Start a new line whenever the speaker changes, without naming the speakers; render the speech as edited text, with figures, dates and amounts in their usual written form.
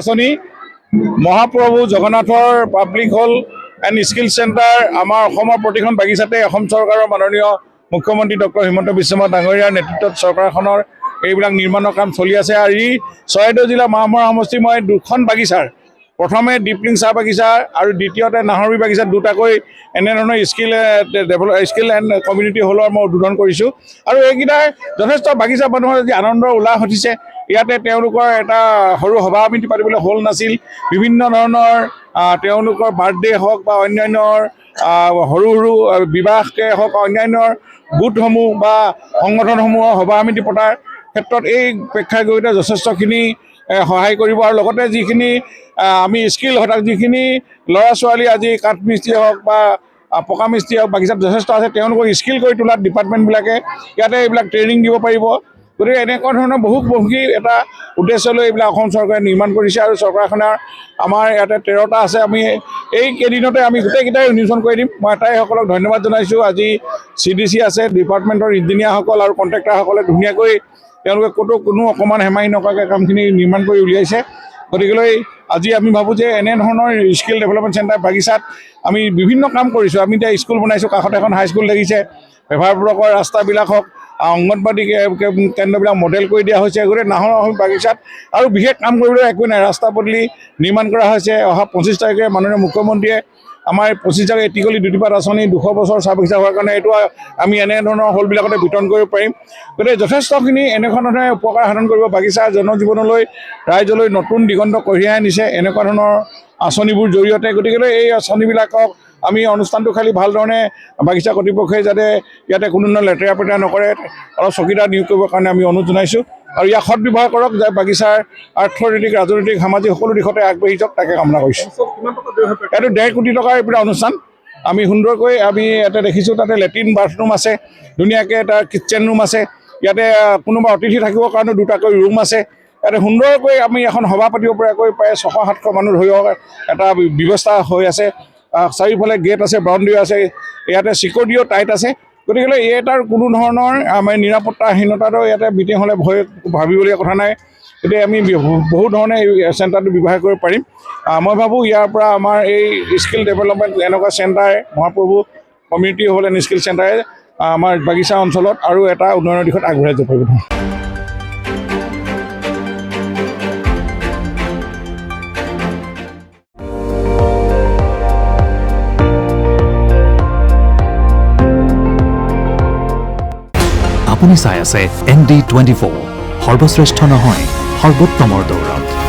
আঁচনি মহাপ্ৰভু জগন্নাথৰ public hall and skill centre আমাৰ অসমৰ প্ৰতিখন বাগিচাতে অসম চৰকাৰৰ মাননীয় মুখ্যমন্ত্ৰী ডক্টৰ হিমন্ত বিশ্ব শৰ্মা ডাঙৰীয়াৰ নেতৃত্বত চৰকাৰখনৰ এইবিলাক নিৰ্মাণৰ কাম চলি আছে। আৰু ই চৰাইদেউ জিলা মাহমৰা সমষ্টিৰ মই দুখন বাগিচাৰ প্ৰথমে ডিপলিং চাহ বাগিচা আৰু দ্বিতীয়তে নাহৰবি বাগিচাত দুটাকৈ এনেধৰণৰ স্কিল এণ্ড কমিউনিটি হলৰ মই উদ্বোধন কৰিছোঁ। আৰু এইকেইটাই যথেষ্ট বাগিচা মানুহৰ যি আনন্দৰ উল্লাস উঠিছে। ইয়াতে তেওঁলোকৰ এটা সৰু সভা সমিতি পাতিবলৈ হল নাছিল। বিভিন্ন ধৰণৰ তেওঁলোকৰ বাৰ্থডে হওক বা অন্যান্যৰ সৰু সৰু বিবাহকে হওক অন্যান্যৰ গোটসমূহ বা সংগঠনসমূহৰ সভা সমিতি পতাৰ ক্ষেত্ৰত এই প্ৰেক্ষাগৃহতে যথেষ্টখিনি সহায় কৰিব। আৰু লগতে যিখিনি আমি স্কিল হঠাৎ যিখিনি ল'ৰা ছোৱালী আজি কাঠ মিস্ত্ৰী হওক বা পকা মিস্ত্ৰী হওক বাগিচাত যথেষ্ট আছে, তেওঁলোকক স্কিল কৰি তোলাত ডিপাৰ্টমেণ্টবিলাকে ইয়াতে এইবিলাক ট্ৰেইনিং দিব পাৰিব। গতিকে এনেকুৱা ধৰণৰ বহুমুখী এটা উদ্দেশ্য লৈ এইবিলাক অসম চৰকাৰে নিৰ্মাণ কৰিছে। আৰু চৰকাৰখনৰ আমাৰ ইয়াতে 13টা আছে। আমি এই কেইদিনতে আমি গোটেইকেইটাই উন্মোচন কৰি দিম। মই এটাইসকলক ধন্যবাদ জনাইছোঁ। আজি CDC আছে, ডিপাৰ্টমেণ্টৰ ইঞ্জিনিয়াৰসকল আৰু কণ্ট্ৰেক্টাৰসকলে ধুনীয়াকৈ তেওঁলোকে কোনো অকণমান হেমাহি নকৰাকৈ কামখিনি নিৰ্মাণ কৰি উলিয়াইছে। গতিকেলৈ আজি আমি ভাবোঁ যে এনেধৰণৰ স্কিল ডেভেলপমেণ্ট চেণ্টাৰ বাগিচাত আমি বিভিন্ন কাম কৰিছোঁ। আমি এতিয়া স্কুল বনাইছোঁ, কাষত এখন হাইস্কুল দেখিছে, ব্যৱহাৰ ব্লকৰ ৰাস্তাবিলাক হওক, অংগনবাদী কেন্দ্ৰবিলাক মডেল কৰি দিয়া হৈছে। গতিকে নাহৰ বাগিচাত আৰু বিশেষ কাম কৰিবলৈ একো নাই। ৰাস্তা পদূলি নিৰ্মাণ কৰা হৈছে। অহা 25 তাৰিখে মাননীয় মুখ্যমন্ত্ৰীয়ে আমাৰ 25 তাৰিখে এটিকলি দুটিপাত আঁচনি 200 বছৰ চাহ বাগিচা হোৱাৰ কাৰণে এইটো আমি এনেধৰণৰ হলবিলাকতে বিতৰণ কৰিব পাৰিম। গতিকে যথেষ্টখিনি এনেকুৱা ধৰণে উপকাৰ সাধন কৰিব বাগিচাৰ জনজীৱনলৈ, ৰাইজলৈ নতুন দিগন্ত কঢ়িয়াই আনিছে এনেকুৱা ধৰণৰ আঁচনিবোৰ জৰিয়তে। গতিকে এই আঁচনিবিলাকক আমি অনুষ্ঠানটো খালি ভালধৰণে বাগিচা কৰ্তৃপক্ষই যাতে ইয়াতে কোনো ধৰণৰ লেতেৰা পেতেৰা নকৰে, অলপ চকীদাৰ নিয়োগ কৰিবৰ কাৰণে আমি অনুৰোধ জনাইছোঁ। আৰু ইয়াক সৎ ব্যৱহাৰ কৰক, যে বাগিচাৰ অৰ্থনৈতিক, ৰাজনৈতিক, সামাজিক সকলো দিশতে আগবাঢ়ি যাওক, তাকে কামনা কৰিছোঁ। এইটো 1.5 কোটি টকাৰ এটা অনুষ্ঠান। আমি সুন্দৰকৈ আমি ইয়াতে দেখিছোঁ, তাতে লেট্ৰিন বাথৰুম আছে, ধুনীয়াকৈ এটা কিটচেন ৰুম আছে, ইয়াতে কোনোবা অতিথি থাকিবৰ কাৰণে 2টাকৈ ৰুম আছে। ইয়াতে সুন্দৰকৈ আমি এখন সভা পাতিব পৰাকৈ প্ৰায় 600-700 মানুহ ধৰি এটা ব্যৱস্থা হৈ আছে। চাৰিওফালে গেট আছে, বাউণ্ডেৰী আছে, ইয়াতে চিকিউৰিটিও টাইট আছে। গতিকে ইয়াৰ কোনো ধৰণৰ আমাৰ নিৰাপত্তাহীনতাটো ইয়াতে মিটিং হ'লে ভয় ভাবিবলগীয়া কথা নাই। গতিকে আমি বহু ধৰণে এই চেণ্টাৰটো ব্যৱহাৰ কৰিব পাৰিম। মই ভাবোঁ ইয়াৰ পৰা আমাৰ এই স্কিল ডেভেলপমেণ্ট এনেকুৱা চেণ্টাৰ মহাপ্ৰভু কমিউনিটি হল এণ্ড স্কিল চেণ্টাৰে আমাৰ বাগিচা অঞ্চলত আৰু এটা উন্নয়নৰ দিশত আগবঢ়াই যাব পাৰিব।
আপুনি চাই আছে ND24, সৰ্বশ্ৰেষ্ঠ নহয় সৰ্বোত্তমৰ দৌৰত।